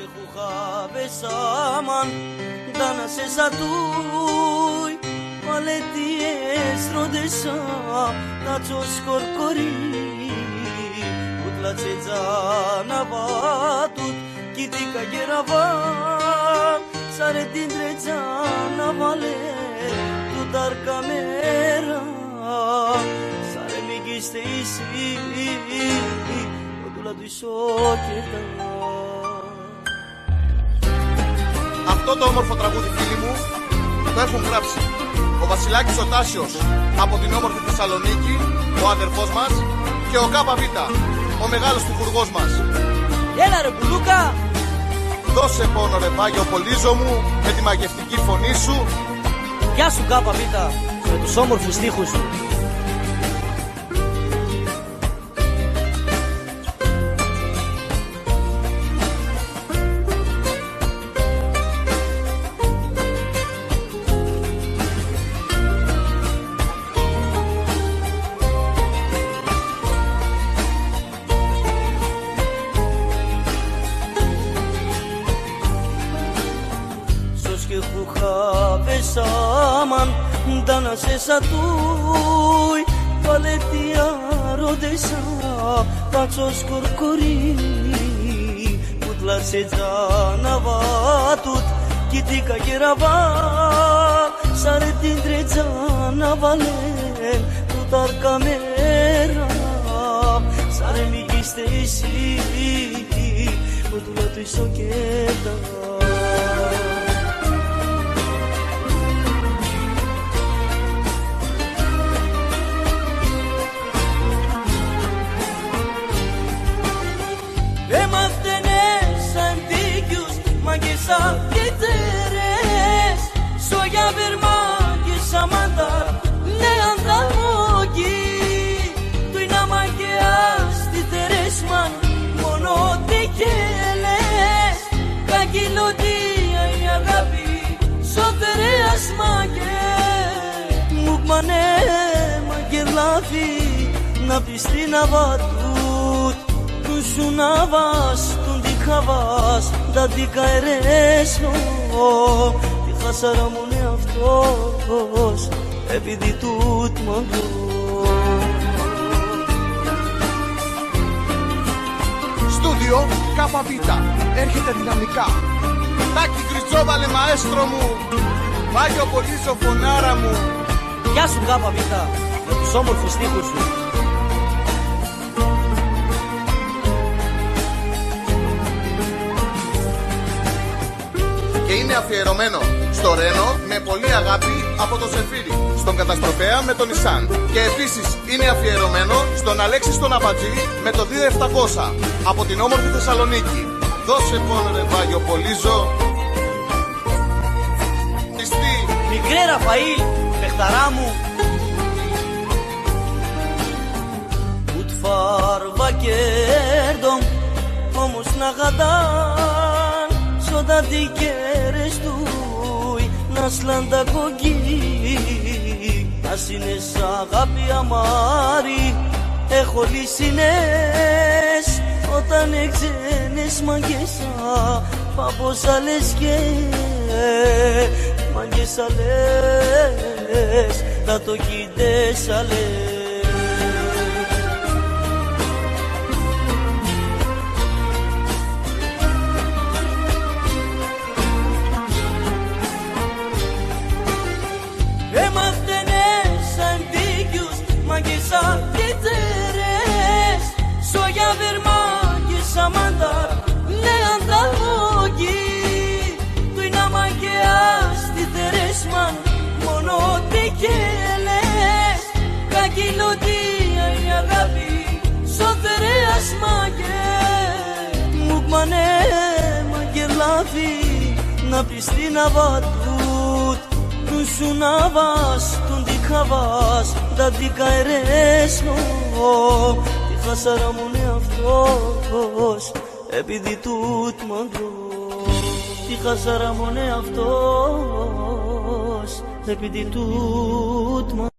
que jugabes aman danas esa tui paleties rodesa tachos korkori utlace zana batut kitika gerava sare dindre zana vale tu dar camera sare migiste isi odula du isoketa. Αυτό το όμορφο τραγούδι, φίλοι μου, το έχουν γράψει ο Βασιλάκης ο Τάσιος από την όμορφη Θεσσαλονίκη, ο αδερφός μας, και ο ΚΒ, ο μεγάλος τυχουργός μας. Έλα ρε πουλούκα! Δώσε πόνο ρε Βάγιο Πολύζο μου, με τη μαγευτική φωνή σου. Γεια σου ΚΒ, με τους όμορφους στίχους σου. Que jugabes aman danas esa tui paletia rodesa tachos korkori utlace zana batut kitika gerava sare dindre zana vale tutar camera sare migiste isi udula tu isoketa. Και τερές σόγια βερμά και σαμαντάρ λέαντα μόγι του είναι μαγκαιάς τη τερέσμαν μόνο τικέλες καγκυλωτία η αγάπη σωτερέας μαγκαι μουκμανέ μαγκελάφι να πιστεί να βατούτ του σου να βαστούν Χαβάς, τα δικαερέσω τη χάσαρα μου είναι αυτός επειδή τούτ μαγκώ. Στούντιο ΚΒ, έρχεται δυναμικά. Τάκη Κρυτσόβαλε μαέστρο μου, Βάγιο Πολύζο φωνάρα μου. Γεια σου ΚΒ, με τους όμορφους στίχους σου. Και είναι αφιερωμένο στο Ρένο με πολύ αγάπη από το Ζεφύρι, στον Καταστροφέα με τον Νισάν. Και επίσης είναι αφιερωμένο στον Αλέξη στον Αμπατζή με το 2700 από την όμορφη Θεσσαλονίκη. Δώσε πόνο ρε Βάγιο Πολύζο. Πιστή Μικρέ Ραφαήλ, παιχταρά μου. Ούτ φάρβα κέρδομ όμως να γαντάν σώτα δικαίρες τούι να σλάντα κογκί ας είναι σ' αγάπη αμάρι έχω λύσινες όταν εξένες μαγκέσα παπόσα λες και μαγκέσα λες τα το κοίτεσα λες. Και τερές σόγια βερμά και σαμαντάρ λέαντα μόγι του είναι μαγκαιάς τη τερέσμαν μόνο τικέλες καγκυλωτία η αγάπη σωτερέας μαγκαι μουκμανέ μαγκελάφι να πιστεί να βατούτ του σου να βαστούν τη χαβάς τα δικαερέσω τη χάσαρα μου είναι αυτός επειδή τούτ μαγκώ. Τη χάσαρα μου είναι αυτός επειδή τούτ μαγκώ.